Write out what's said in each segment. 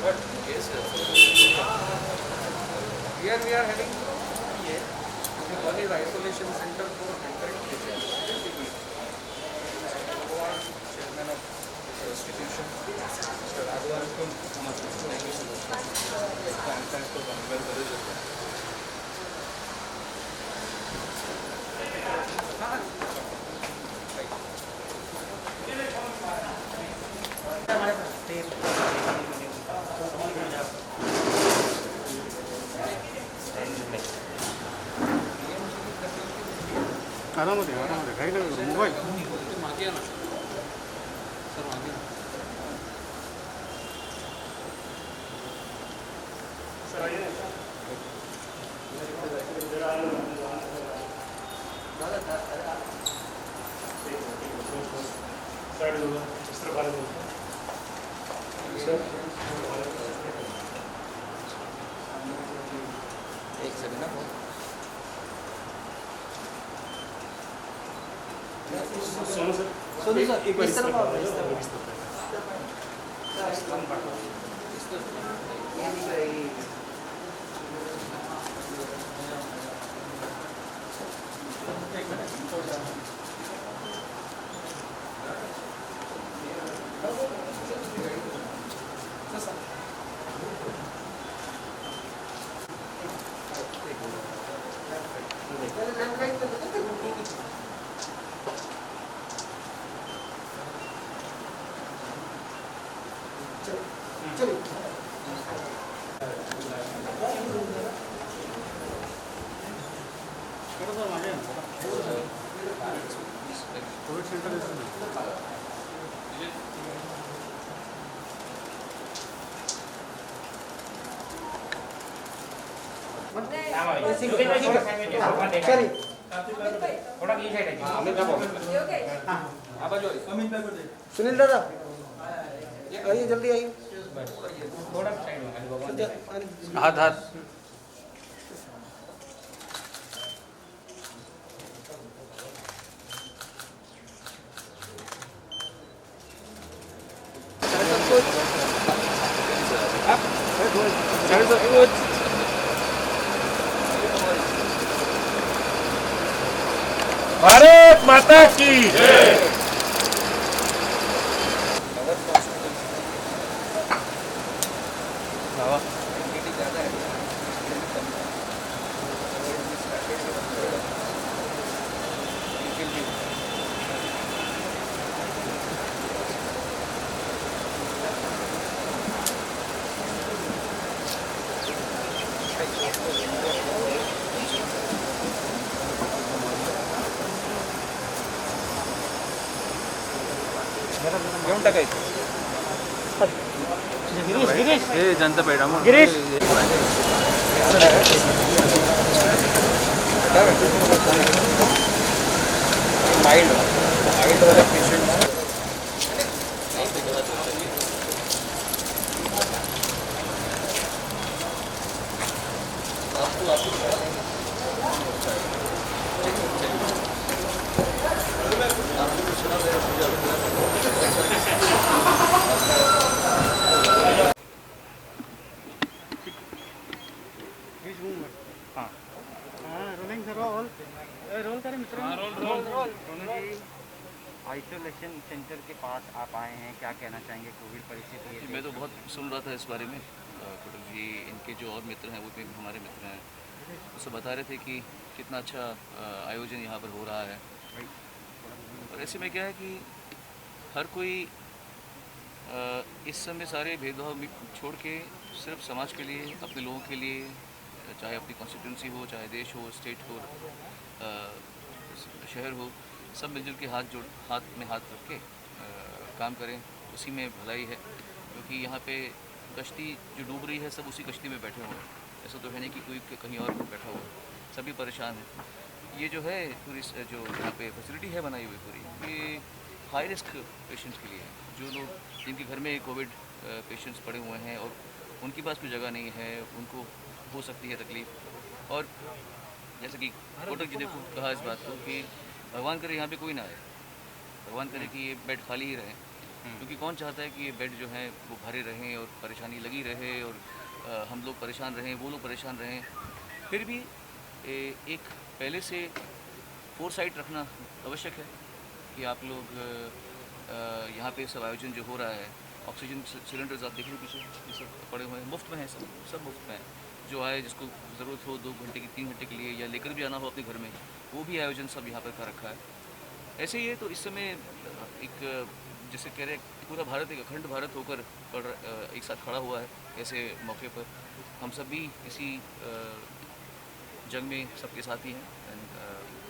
Yes, sir. Here we are heading to one is isolation center for mental patients. Bhagwan, chairman of the institution, Mr. Raghavan. Thank you so much. Thanks for coming. Well, very good. आराममध्ये आराममध्ये काही नाही mobile मागे ना sir मागे एक second ना Sonu sir एक बार इस तरफ आओ, इस तरफ। कोविड सेंटर सुनील दादा आइए जल्दी आइए हाथ हाथ भारत माता की घेऊन टाकायचं हे जनता पेठा मग माइल्ड वाला पेशेंट रोलिंग रोल रोल करें मित्र आइसोलेशन सेंटर के पास आप आए हैं, क्या कहना चाहेंगे कोविड परिस्थिति है? मैं तो बहुत सुन रहा था इस बारे में। पटेल जी इनके जो और मित्र हैं वो भी हमारे मित्र हैं, उससे बता रहे थे कि कितना अच्छा आयोजन यहाँ पर हो रहा है। और ऐसे में क्या है कि हर कोई इस समय सारे भेदभाव छोड़ के सिर्फ समाज के लिए, अपने लोगों के लिए, चाहे अपनी कॉन्स्टिट्यूंसी हो, चाहे देश हो, स्टेट हो, शहर हो, सब मिलजुल के हाथ में हाथ रख के काम करें, उसी में भलाई है। क्योंकि यहाँ पे कश्ती जो डूब रही है सब उसी कश्ती में बैठे हुए हैं, ऐसा तो है नहीं कि कोई कहीं और बैठा हुआ, सभी परेशान हैं। ये जो है पूरी जो यहाँ पे फैसिलिटी है बनाई हुई पूरी, ये हाई रिस्क पेशेंट्स के लिए है, जो लोग जिनके घर में कोविड पेशेंट्स पड़े हुए हैं और उनके पास कोई जगह नहीं है, उनको हो सकती है तकलीफ़। और जैसे कि कोटक जी ने कहा इस बात को कि भगवान करे यहाँ पे कोई ना आए, भगवान करे कि ये बेड खाली ही रहे, क्योंकि कौन चाहता है कि ये बेड जो हैं वो भरे रहें और परेशानी लगी रहे और हम लोग परेशान रहें, वो लोग परेशान रहें। फिर भी एक पहले से फोरसाइट रखना आवश्यक है कि आप लोग यहाँ पे सब आयोजन जो हो रहा है, ऑक्सीजन सिलेंडर्स आप देखिए पीछे ये सब पड़े हुए हैं, मुफ्त में हैं, सब मुफ्त में हैं। जो आए जिसको ज़रूरत हो 2 घंटे की 3 घंटे के लिए या लेकर भी आना हो अपने घर में, वो भी आयोजन सब यहाँ पर कर रखा है। ऐसे ही है तो इस समय एक जैसे कह रहे पूरा भारत एक अखंड भारत होकर एक साथ खड़ा हुआ है। ऐसे मौके पर हम सब भी इसी जंग में सबके साथ ही हैं। एंड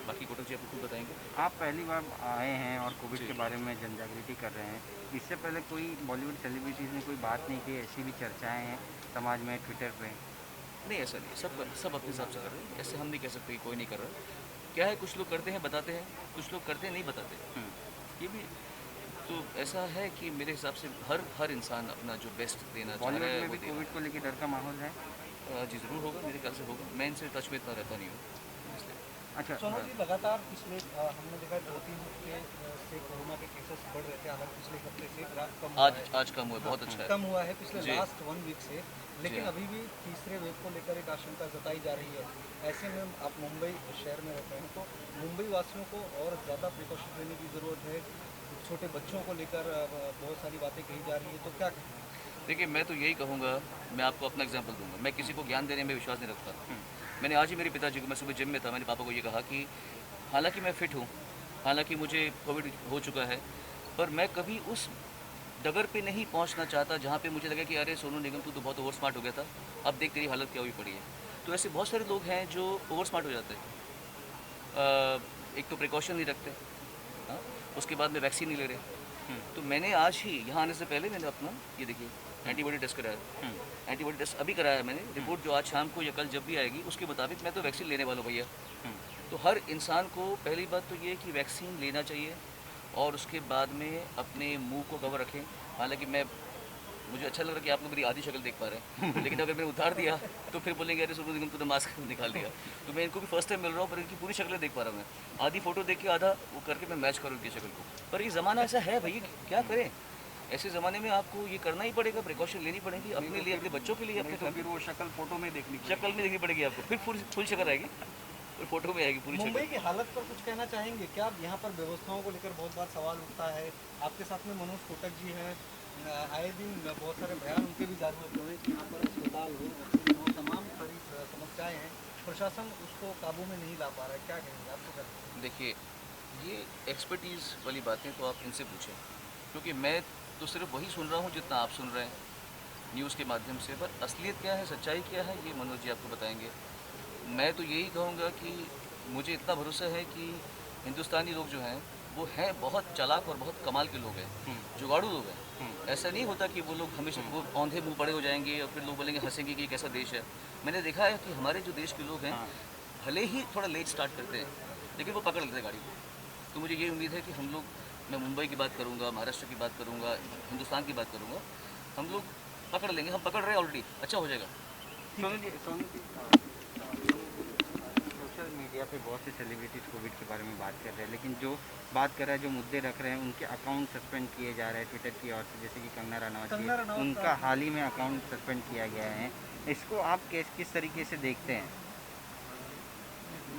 बाकी कोटक जी आपको खुद बताएंगे। आप पहली बार आए हैं और कोविड के बारे में जनजागृति कर रहे हैं। इससे पहले कोई बॉलीवुड सेलिब्रिटीज़ ने कोई बात नहीं की, ऐसी भी चर्चाएं हैं समाज में, ट्विटर पे? नहीं, ऐसा नहीं, सब अपने हिसाब से कर रहे हैं। ऐसे हम नहीं कह सकते कोई नहीं कर रहा। क्या है, कुछ लोग करते हैं बताते हैं, कुछ लोग करते हैं नहीं बताते। ये भी तो ऐसा है कि मेरे हिसाब से हर इंसान अपना जो बेस्ट देना चाह रहा बॉलीवुड है में वो भी देगा। कोविड को लेकर डर का माहौल है? जी ज़रूर होगा, मेरे ख्याल से होगा। मैं इनसे टच में इतना रहता नहीं हूँ इसलिए। अच्छा, सोनू जी, लगातार पिछले हमने देखा 2-3 हफ्ते से कोरोना के केसेस बढ़ रहे थे, हालांकि पिछले हफ्ते से ग्राफ कम हुआ है। आज कम हुआ, बहुत अच्छा है। कम हुआ है पिछले जी। लास्ट 1 वीक से, लेकिन जी। अभी भी तीसरे वेव को लेकर एक आशंका जताई जा रही है। ऐसे में आप मुंबई शहर में रहते हैं, तो मुंबई वासियों को और ज़्यादा प्रिकॉशन लेने की ज़रूरत है। छोटे बच्चों को लेकर बहुत सारी बातें कही जा रही है, तो क्या कहें? देखिए, मैं तो यही कहूँगा, मैं आपको अपना एग्जांपल दूंगा। मैं किसी को ज्ञान देने में विश्वास नहीं रखता। मैंने आज ही मेरे पिताजी को, मैं सुबह जिम में था, मैंने पापा को ये कहा कि हालांकि मैं फ़िट हूँ, हालांकि मुझे कोविड हो चुका है, पर मैं कभी उस डगर पे नहीं पहुंचना चाहता जहाँ पे मुझे लगा कि अरे सोनू निगम तू तो बहुत ओवर स्मार्ट हो गया था, अब देख तेरी हालत क्या हुई पड़ी है। तो ऐसे बहुत सारे लोग हैं जो ओवर स्मार्ट हो जाते हैं। एक तो प्रिकॉशन नहीं रखते, हाँ, उसके बाद में वैक्सीन नहीं ले रहे। तो मैंने आज ही यहाँ आने से पहले मैंने अपना ये देखिए एंटीबॉडी टेस्ट कराया। एंटीबॉडी टेस्ट अभी कराया है मैंने। रिपोर्ट जो आज शाम को या कल जब भी आएगी उसके मुताबिक मैं तो वैक्सीन लेने वाला हूँ भैया। तो हर इंसान को पहली बात तो ये कि वैक्सीन लेना चाहिए और उसके बाद में अपने मुंह को कवर रखें। हालांकि मुझे अच्छा लग रहा है कि आप लोग मेरी आधी शक्ल देख पा रहे हैं, लेकिन अगर मैंने उतार दिया तो फिर बोलेंगे अरे सोनू निगम तूने मास्क निकाल दिया। तो मैं इनको भी फर्स्ट टाइम मिल रहा हूँ, पर इनकी पूरी शक्लें देख पा रहा हूँ मैं। आधी फ़ोटो देख के आधा वो करके मैं मैच करूँ इनकी शक्ल को। पर ये ज़माना ऐसा है भैया, क्या करें। ऐसे ज़माने में आपको ये करना ही पड़ेगा, प्रिकॉशन लेनी पड़ेगी अपने लिए, अपने बच्चों के लिए, अपने तो फिर वो शक्ल फोटो में देखनी शक्ल में देखनी पड़ेगी आपको। फिर फुल शक्ल आएगी, फिर फोटो में आएगी पूरी शक्ल। मुंबई की हालत पर कुछ कहना चाहेंगे क्या? यहाँ पर व्यवस्थाओं को लेकर बहुत बार सवाल उठता है। आपके साथ में मनोज कोटक जी हैं, आए दिन बहुत सारे बयान उनके भी जारी होते हैं कि यहाँ पर अस्पताल हो, तमाम सारी समस्याएं हैं, प्रशासन उसको काबू में नहीं ला पा रहा है। क्या कहेंगे आपको? क्या देखिए, ये एक्सपर्टीज़ वाली बातें तो आप इनसे पूछें, क्योंकि मैं तो सिर्फ वही सुन रहा हूँ जितना आप सुन रहे हैं न्यूज़ के माध्यम से। पर असलियत क्या है, सच्चाई क्या है, ये मनोज जी आपको बताएंगे। मैं तो यही कहूँगा कि मुझे इतना भरोसा है कि हिंदुस्तानी लोग जो हैं वो हैं बहुत चालाक और बहुत कमाल के लोग हैं, जुगाड़ू लोग हैं। ऐसा नहीं होता कि वो लोग हमेशा वो औंधे मुँह पड़े हो जाएंगे और फिर लोग बोलेंगे, हंसेंगे कि कैसा देश है। मैंने देखा है कि हमारे जो देश के लोग हैं भले ही थोड़ा लेट स्टार्ट करते हैं, लेकिन वो पकड़ लेते हैं गाड़ी को। तो मुझे ये उम्मीद है कि हम लोग, मैं मुंबई की बात करूँगा, महाराष्ट्र की बात करूँगा, हिंदुस्तान की बात करूँगा, हम लोग पकड़ लेंगे। हम पकड़ रहे हैं ऑलरेडी, अच्छा हो जाएगा। सोनू जी, सोशल मीडिया पे बहुत से सेलिब्रिटीज़ कोविड के बारे में बात कर रहे हैं, लेकिन जो बात कर रहे हैं, जो मुद्दे रख रहे हैं, उनके अकाउंट सस्पेंड किए जा रहे हैं ट्विटर की ओर से, जैसे कि कंगना रनावत जी, उनका हाल ही में अकाउंट सस्पेंड किया गया है। इसको आप किस तरीके से देखते हैं?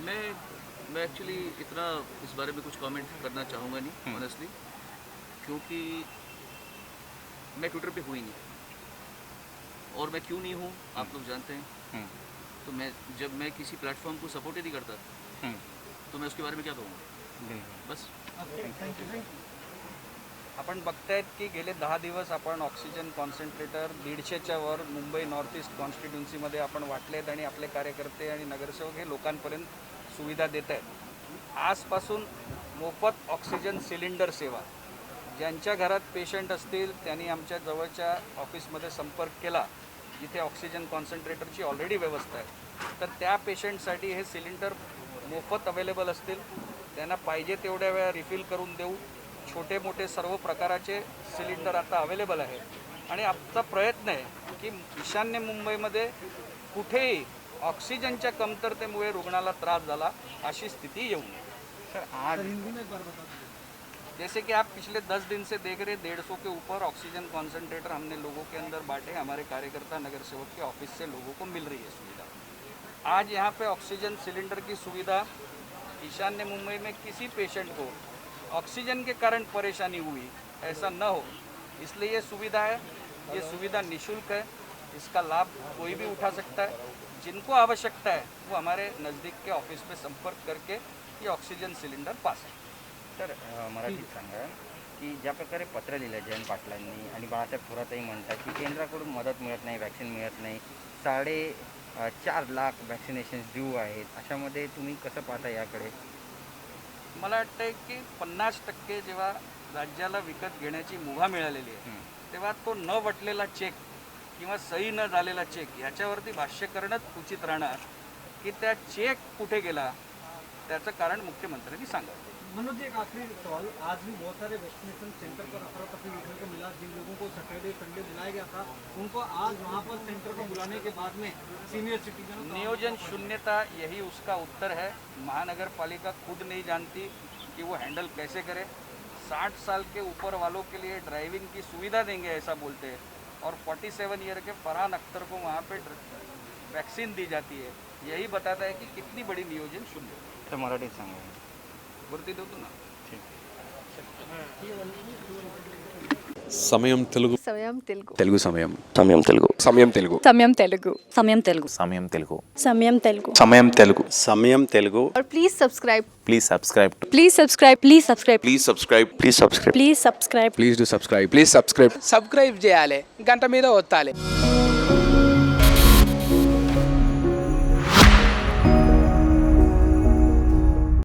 मैं एक्चुअली इतना इस बारे में कुछ कमेंट करना चाहूँगा नहीं ऑनेस्टली, क्योंकि मैं ट्विटर पे हुई नहीं और मैं क्यों नहीं हूँ आप लोग जानते हैं। तो जब मैं किसी प्लेटफॉर्म को सपोर्ट ही नहीं करता तो मैं उसके बारे में क्या कहूँगा, बस। आपण बघतायत की गेले 10 दिवस आपण ऑक्सिजन कॉन्सन्ट्रेटर 150च्या वर मुंबई नॉर्थ ईस्ट कॉन्स्टिट्युन्सीमध्ये आपण वाटलेत आणि आपले कार्यकर्ते आणि नगरसेवक हे लोकांपर्यंत सुविधा देत आहेत। आजपासून मोफत ऑक्सिजन सिलेंडर सेवा, ज्यांच्या घरात पेशंट असतील त्यांनी आमच्या जवळच्या ऑफिसमध्ये संपर्क केला जिथे ऑक्सिजन कॉन्सन्ट्रेटरची ऑलरेडी व्यवस्था आहे, तर त्या पेशंटसाठी हे सिलेंडर मोफत अवेलेबल असतील। त्यांना पाहिजे तेवढ्या वेळा रिफिल करून देऊ। छोटे मोठे सर्व प्रकाराचे सिलेंडर आता अवेलेबल आहेत आणि आमचा प्रयत्न आहे की ईशान्य मुंबईमध्ये कुठेही ऑक्सिजनच्या कमतरतेमुळे रुग्णाला त्रास झाला अशी स्थिती येऊ नये। सर, आज हिंदी में एक बार बता दीजिए। जैसे कि आप पिछले 10 दिन से देख रहे 150 के ऊपर ऑक्सीजन कॉन्सेंट्रेटर हमने लोगों के अंदर बांटे, हमारे कार्यकर्ता नगर सेवक के ऑफिस से लोगों को मिल रही है सुविधा। आज यहाँ पे ऑक्सीजन सिलेंडर की सुविधा, ईशान्य मुंबई में किसी पेशेंट को ऑक्सीजन के कारण परेशानी हुई ऐसा न हो, इसलिए ये सुविधा है। ये सुविधा निःशुल्क है, इसका लाभ कोई भी उठा सकता है। जिनको आवश्यकता है वो हमारे नज़दीक के ऑफिस में संपर्क करके ये ऑक्सीजन सिलेंडर पा सकते। तर मराठीत सांगा की ज्या प्रकारे पत्र लिहिलं जयंत पाटलांनी आणि बाळासाहेब थोरातही म्हणतात की केंद्राकडून मदत मिळत नाही, वॅक्सिन मिळत नाही, 4.5 लाख वॅक्सिनेशन्स ड्यू आहेत, अशामध्ये तुम्ही कसं पाहता याकडे? मला वाटतं की 50% जेव्हा राज्याला विकत घेण्याची मुभा मिळालेली आहे तेव्हा तो न वटलेला चेक किंवा सही न झालेला चेक याच्यावरती भाष्य करणंच उचित राहणार की त्या चेक कुठे गेला त्याचं कारण मुख्यमंत्र्यांनी सांगावं। मनोज जी, एक आखिरी सवाल, आज भी बहुत सारे वैक्सीनेशन सेंटर पर अफरा तफरी देखने को मिला। जिन लोगों को सैटरडे संडे बुलाया गया था उनको आज वहाँ पर सेंटर पर बुलाने के बाद में सीनियर सिटीजन नियोजन शून्यता यही उसका उत्तर है। महानगर पालिका खुद नहीं जानती कि वो हैंडल कैसे करे। 60 साल के ऊपर वालों के लिए ड्राइविंग की सुविधा देंगे ऐसा बोलते हैं और 47 ईयर के फरहान अख्तर को वहाँ पे वैक्सीन दी जाती है। यही बताता है कि कितनी बड़ी नियोजन शून्य। तर मराठीत सांगा। वरती देतो ना। సమయం తెలుగు సమయం తెలుగు తెలుగు సమయం సమయం తెలుగు సమయం తెలుగు సమయం తెలుగు సమయం తెలుగు సమయం తెలుగు సమయం తెలుగు సమయం తెలుగు సమయం తెలుగు और please subscribe please subscribe please subscribe please subscribe please subscribe please subscribe please subscribe please do subscribe please subscribe subscribe చేయాలి, గంట మీద ఒత్తాలి.